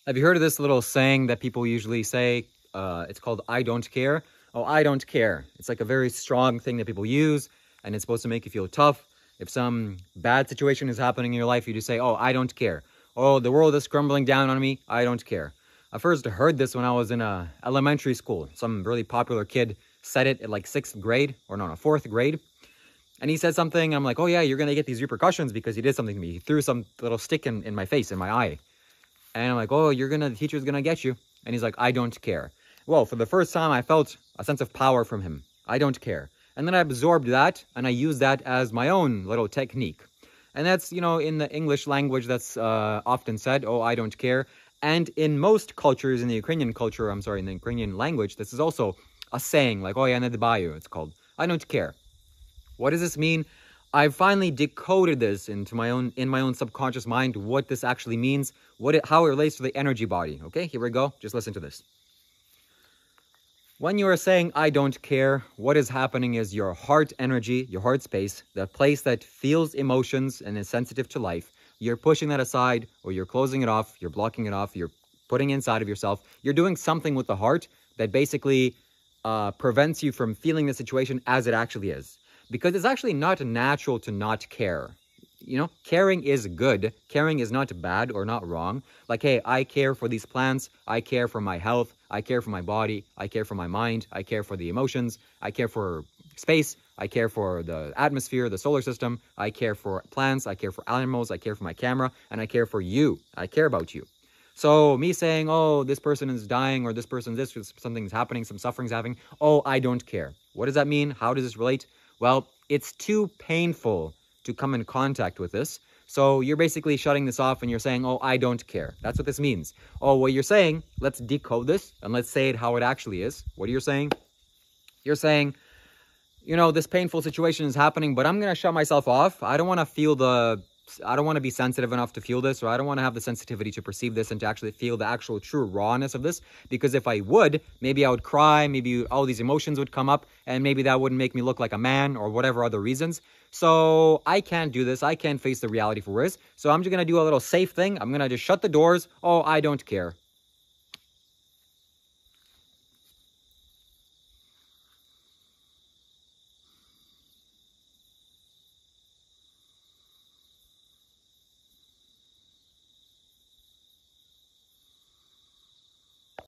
Have you heard of this little saying that people usually say? It's called "I don't care." Oh, I don't care. It's like a very strong thing that people use, and it's supposed to make you feel tough. If some bad situation is happening in your life, you just say, "Oh, I don't care." Oh, the world is crumbling down on me. I don't care. I first heard this when I was in elementary school. Some really popular kid said it at like 6th grade, or no, 4th grade. And he said something, and I'm like, oh yeah, you're going to get these repercussions because he did something to me. He threw some little stick in my face, in my eye. And I'm like, oh, the teacher's going to get you. And he's like, I don't care. Well, for the first time, I felt a sense of power from him. I don't care. And then I absorbed that, and I used that as my own little technique. And that's, in the English language, that's often said, oh, I don't care. And in most cultures, in the Ukrainian language, this is also a saying, like, oh, yeah, Bayu, it's called. I don't care. What does this mean? I've finally decoded this in my own subconscious mind, what this actually means, how it relates to the energy body. Okay, here we go. Just listen to this. When you are saying, I don't care, what is happening is your heart energy, your heart space, the place that feels emotions and is sensitive to life, you're pushing that aside, or you're closing it off, you're blocking it off, you're putting it inside of yourself. You're doing something with the heart that basically prevents you from feeling the situation as it actually is. Because it's actually not natural to not care. Caring is good. Caring is not bad or not wrong. Like, hey, I care for these plants. I care for my health. I care for my body. I care for my mind. I care for the emotions. I care for space. I care for the atmosphere, the solar system. I care for plants. I care for animals. I care for my camera. And I care for you. I care about you. So me saying, oh, this person is dying, or this person, something's happening, some suffering's happening. Oh, I don't care. What does that mean? How does this relate? Well, it's too painful to come in contact with this. So you're basically shutting this off and you're saying, oh, I don't care. That's what this means. Oh, what you're saying, let's decode this and let's say it how it actually is. What are you saying? You're saying, this painful situation is happening, but I'm going to shut myself off. I don't want to be sensitive enough to feel this, or I don't want to have the sensitivity to perceive this and to actually feel the actual true rawness of this. Because if I would, maybe I would cry, maybe all these emotions would come up, and maybe that wouldn't make me look like a man or whatever other reasons. So I can't do this. I can't face the reality for what it is. So I'm just going to do a little safe thing. I'm going to just shut the doors. Oh, I don't care.